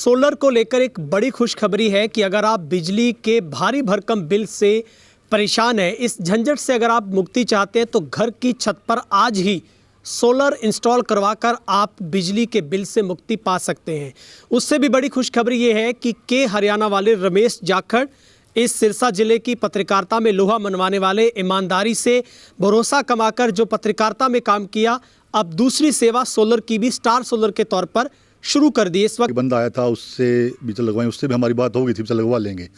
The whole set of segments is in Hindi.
सोलर को लेकर एक बड़ी खुशखबरी है कि अगर आप बिजली के भारी भरकम बिल से परेशान हैं, इस झंझट से अगर आप मुक्ति चाहते हैं तो घर की छत पर आज ही सोलर इंस्टॉल करवाकर आप बिजली के बिल से मुक्ति पा सकते हैं। उससे भी बड़ी खुशखबरी ये है कि के हरियाणा वाले रमेश जाखड़ इस सिरसा जिले की पत्रकारिता में लोहा मनवाने वाले, ईमानदारी से भरोसा कमाकर जो पत्रकारिता में काम किया, अब दूसरी सेवा सोलर की भी स्टार सोलर के तौर पर शुरू कर दी। इस वक्त बंदा आया था, उससे भी तो लगवाएं, उससे भी हमारी बात हो गई थी, लगवा लेंगे।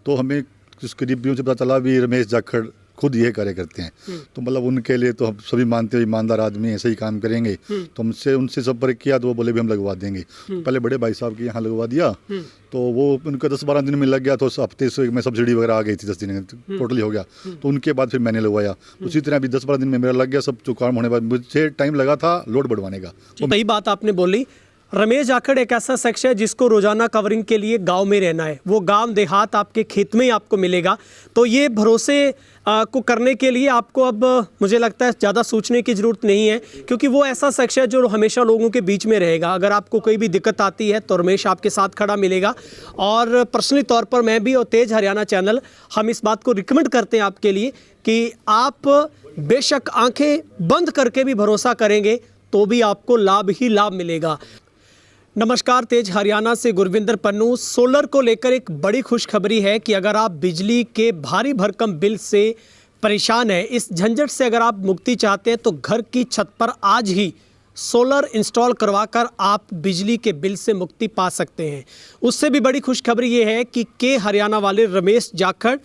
तो हमें उसके रिव्यू से पता चला भी रमेश जाखड़ खुद ये कार्य करते हैं, तो मतलब उनके लिए तो हम सभी मानते हैं ईमानदार आदमी ऐसे ही काम करेंगे। तो हमसे उनसे संपर्क किया तो वो बोले भी हम लगवा देंगे। पहले बड़े भाई साहब के यहाँ लगवा दिया, तो वो उनका 10-12 दिन में लग गया, तो हफ्ते से में सब्सिडी वगैरह आ गई थी, 10 दिन में टोटली हो गया। तो उनके बाद फिर मैंने लगवाया, उसी तरह अभी 10-12 दिन में मेरा लग गया। सब जो काम होने के बाद मुझे टाइम लगा था लोड बढ़वाने का। सही बात आपने बोली। रमेश जाखड़ एक ऐसा शख्स है जिसको रोजाना कवरिंग के लिए गांव में रहना है। वो गांव देहात आपके खेत में ही आपको मिलेगा। तो ये भरोसे को करने के लिए आपको अब मुझे लगता है ज़्यादा सोचने की ज़रूरत नहीं है, क्योंकि वो ऐसा शख्स है जो हमेशा लोगों के बीच में रहेगा। अगर आपको कोई भी दिक्कत आती है तो रमेश आपके साथ खड़ा मिलेगा। और पर्सनली तौर पर मैं भी और तेज हरियाणा चैनल हम इस बात को रिकमेंड करते हैं आपके लिए कि आप बेशक आंखें बंद करके भी भरोसा करेंगे तो भी आपको लाभ ही लाभ मिलेगा। नमस्कार, तेज हरियाणा से गुरविंदर पन्नू। सोलर को लेकर एक बड़ी खुशखबरी है कि अगर आप बिजली के भारी भरकम बिल से परेशान हैं, इस झंझट से अगर आप मुक्ति चाहते हैं तो घर की छत पर आज ही सोलर इंस्टॉल करवाकर आप बिजली के बिल से मुक्ति पा सकते हैं। उससे भी बड़ी खुशखबरी ये है कि के हरियाणा वाले रमेश जाखड़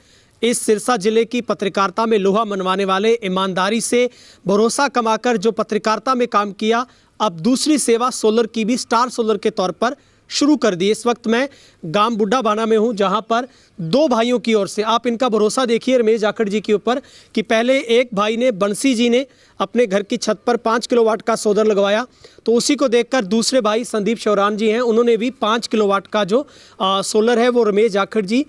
इस सिरसा जिले की पत्रकारिता में लोहा मनवाने वाले, ईमानदारी से भरोसा कमाकर जो पत्रकारिता में काम किया, अब दूसरी सेवा सोलर की भी स्टार सोलर के तौर पर शुरू कर दी। इस वक्त मैं गांव बुड्ढा बाना में हूं, जहां पर दो भाइयों की ओर से आप इनका भरोसा देखिए रमेश जाखड़ जी के ऊपर कि पहले एक भाई ने, बंसी जी ने, अपने घर की छत पर 5 किलोवाट का सोलर लगवाया। तो उसी को देखकर दूसरे भाई संदीप शौरान जी हैं, उन्होंने भी 5 किलोवाट का जो सोलर है वो रमेश जाखड़ जी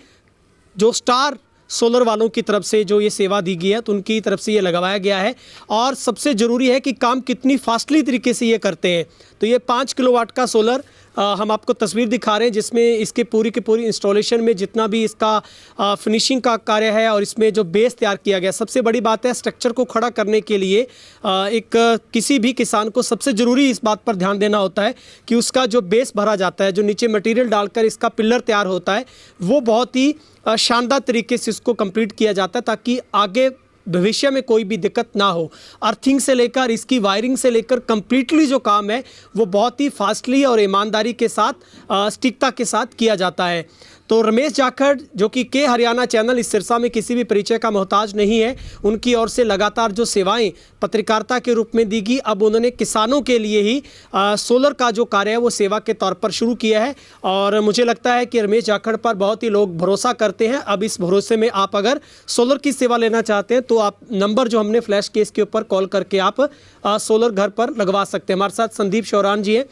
जो स्टार सोलर वालों की तरफ से जो ये सेवा दी गई है तो उनकी तरफ से ये लगवाया गया है। और सबसे ज़रूरी है कि काम कितनी फास्टली तरीके से ये करते हैं। तो ये 5 किलोवाट का सोलर हम आपको तस्वीर दिखा रहे हैं, जिसमें इसके पूरी की पूरी इंस्टॉलेशन में जितना भी इसका फिनिशिंग का कार्य है और इसमें जो बेस तैयार किया गया। सबसे बड़ी बात है, स्ट्रक्चर को खड़ा करने के लिए किसी भी किसान को सबसे ज़रूरी इस बात पर ध्यान देना होता है कि उसका जो बेस भरा जाता है, जो नीचे मटेरियल डालकर इसका पिलर तैयार होता है, वो बहुत ही शानदार तरीके से इसको कंप्लीट किया जाता है ताकि आगे भविष्य में कोई भी दिक्कत ना हो। अर्थिंग से लेकर इसकी वायरिंग से लेकर कंप्लीटली जो काम है वो बहुत ही फास्टली और ईमानदारी के साथ, सटीकता के साथ किया जाता है। तो रमेश जाखड़ जो कि के हरियाणा चैनल इस सिरसा में किसी भी परिचय का मोहताज नहीं है, उनकी ओर से लगातार जो सेवाएं पत्रकारिता के रूप में दी गई, अब उन्होंने किसानों के लिए ही सोलर का जो कार्य है वो सेवा के तौर पर शुरू किया है। और मुझे लगता है कि रमेश जाखड़ पर बहुत ही लोग भरोसा करते हैं। अब इस भरोसे में आप अगर सोलर की सेवा लेना चाहते हैं तो आप नंबर जो हमने फ्लैश केस के ऊपर कॉल करके आप सोलर घर पर लगवा सकते हैं। हमारे साथ संदीप शौरान जी हैं।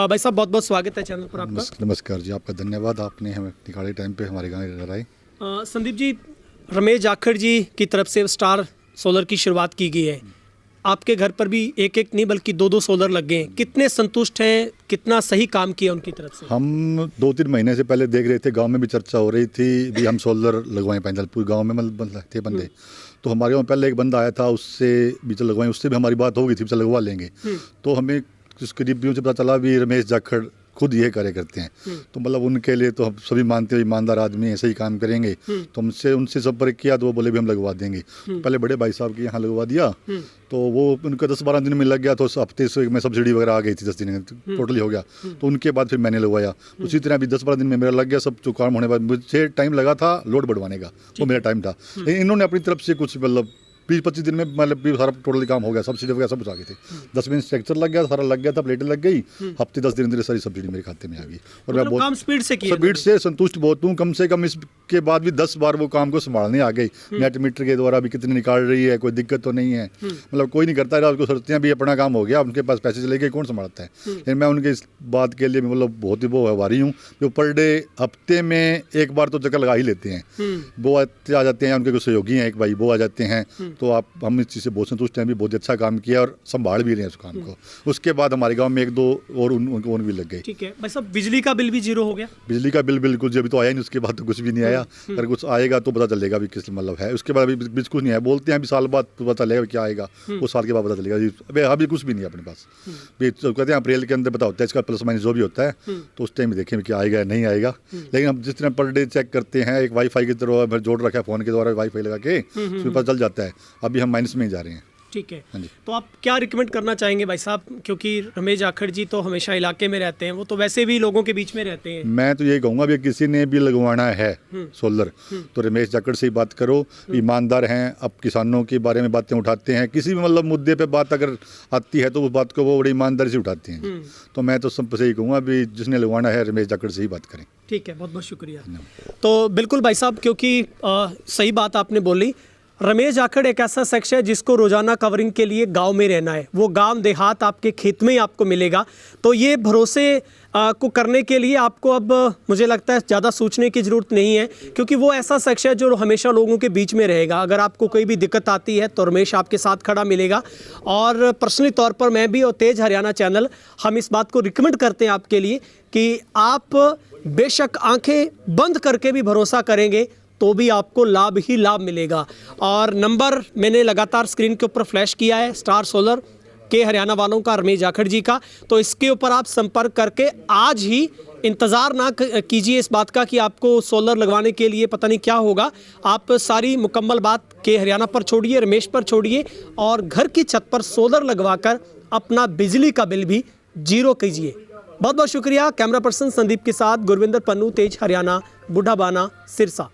भाई साहब, बहुत बहुत स्वागत है चैनल पर आपका। नमस्कार जी, आपका धन्यवाद, आपने हमें निकाले टाइम पे हमारे गाँव में लगाए। संदीप जी, रमेश जाखड़ जी की तरफ से स्टार सोलर की शुरुआत की गई है। आपके घर पर भी एक एक नहीं बल्कि 2-2 सोलर लग गए हैं। कितने संतुष्ट हैं, कितना सही काम किया उनकी तरफ से? हम 2-3 महीने से पहले देख रहे थे, गांव में भी चर्चा हो रही थी भी हम सोलर लगवाएं पैंजलपुर गांव में, मतलब थे बंदे। तो हमारे गाँव पहले एक बंदा आया था, उससे भी तो लगवाएं, उससे भी हमारी बात हो गई थी, लगवा लेंगे। तो हमें उसके रिव्यू से पता चला भी रमेश जाखड़ खुद ये कार्य करते हैं, तो मतलब उनके लिए तो हम सभी मानते हैं ईमानदार आदमी ऐसे ही काम करेंगे। तो हमसे उनसे संपर्क किया तो वो बोले भी हम लगवा देंगे। पहले बड़े भाई साहब के यहाँ लगवा दिया, तो वो उनका 10-12 दिन में लग गया, तो हफ्ते से में सब्सिडी वगैरह आ गई थी, 10 दिन में टोटली हो गया। तो उनके बाद फिर मैंने लगवाया, उसी तरह अभी 10-12 दिन में मेरा लग गया। सब जो काम होने के बाद मुझे टाइम लगा था लोड बढ़वाने का, वो मेरा टाइम था। इन्होंने अपनी तरफ से कुछ मतलब 20-25 दिन में मतलब सारा टोटली काम हो गया, सब्सिडी वगैरह सब कुछ आ गई थी। 10 दिन स्ट्रक्चर लग गया, सारा लग गया था, प्लेटें लग गई, हफ्ते 10 दिन सारी सब्सिडी मेरे खाते में आ गई। और मैं बहुत काम स्पीड से किया, स्पीड से संतुष्ट बहुत हूँ। कम से कम उसके बाद भी 10 बार वो काम को संभालने आ गई। नेट मीटर के द्वारा भी कितनी निकाल रही है, कोई दिक्कत तो नहीं है, मतलब कोई नहीं करता रहा, उसको सोचते हैं भी अपना काम हो गया, उनके पास पैसे चले गए, कौन संभालता है। लेकिन मैं उनके इस बात के लिए मतलब बहुत ही वो आभारी हूँ। जो पर डे हफ्ते में एक बार तो चक्कर लगा ही लेते हैं। वो आ जाते हैं, उनके कुछ सहयोगी हैं एक भाई, वो आ जाते हैं, तो आप हम इस चीज़ से बहुत संतुष्ट हैं भी बहुत अच्छा काम किया और संभाल भी रहे हैं उस काम को। उसके बाद हमारे गाँव में 1-2 और उनको भी लग गए। ठीक है भाई साहब, बिजली का बिल भी जीरो हो गया? बिजली का बिल बिल्कुल जो अभी तो आया नहीं, उसके बाद तो कुछ भी नहीं आया। अगर कुछ आएगा तो पता चलेगा भी किस मतलब है। उसके बाद अभी बीच कुछ नहीं है, बोलते हैं अभी साल बाद पता चलेगा क्या आएगा, वो साल के बाद पता चलेगा। अभी अभी कुछ भी नहीं है अपने पास। तो कहते हैं अप्रैल के अंदर पता होता है इसका प्लस माइनस जो भी होता है, तो उस टाइम में देखें क्या आएगा नहीं आएगा। लेकिन हम जिस तरह पर डे चेक करते हैं, एक वाईफाई की तरह जोड़ रखा है फ़ोन के द्वारा, वाईफाई लगा के उसमें पता चल जाता है। अभी हम माइनस में ही जा रहे हैं। ठीक है, तो आप क्या रिकमेंड करना चाहेंगे भाई साहब, क्योंकि रमेश जाखड़ जी तो हमेशा इलाके में रहते हैं, वो तो वैसे भी लोगों के बीच में रहते हैं। मैं तो यही कहूँगा भी किसी ने भी लगवाना है सोलर तो रमेश जाखड़ से ही बात करो। ईमानदार हैं, अब किसानों के बारे में बातें उठाते हैं, किसी भी मतलब मुद्दे पे बात अगर आती है तो उस बात को वो बड़ी ईमानदारी से उठाते हैं। तो मैं तो सबसे यही कहूँगा भी जिसने लगवाना है रमेश जाखड़ से ही बात करें। ठीक है, बहुत बहुत शुक्रिया। तो बिल्कुल भाई साहब, क्योंकि सही बात आपने बोली। रमेश जाखड़ एक ऐसा शख्स है जिसको रोज़ाना कवरिंग के लिए गांव में रहना है, वो गांव देहात आपके खेत में ही आपको मिलेगा। तो ये भरोसे को करने के लिए आपको अब मुझे लगता है ज़्यादा सोचने की ज़रूरत नहीं है, क्योंकि वो ऐसा शख्स है जो हमेशा लोगों के बीच में रहेगा। अगर आपको कोई भी दिक्कत आती है तो रमेश आपके साथ खड़ा मिलेगा। और पर्सनली तौर पर मैं भी और तेज़ हरियाणा चैनल हम इस बात को रिकमेंड करते हैं आपके लिए कि आप बेशक आंखें बंद करके भी भरोसा करेंगे तो भी आपको लाभ ही लाभ मिलेगा। और नंबर मैंने लगातार स्क्रीन के ऊपर फ्लैश किया है, स्टार सोलर के हरियाणा वालों का, रमेश जाखड़ जी का। तो इसके ऊपर आप संपर्क करके आज ही, इंतज़ार ना कीजिए इस बात का कि आपको सोलर लगवाने के लिए पता नहीं क्या होगा। आप सारी मुकम्मल बात के हरियाणा पर छोड़िए, रमेश पर छोड़िए और घर की छत पर सोलर लगवाकर अपना बिजली का बिल भी जीरो कीजिए। बहुत बहुत शुक्रिया। कैमरा पर्सन संदीप के साथ गुरविंदर पन्नू, तेज हरियाणा, बुढ़ाबाना, सिरसा।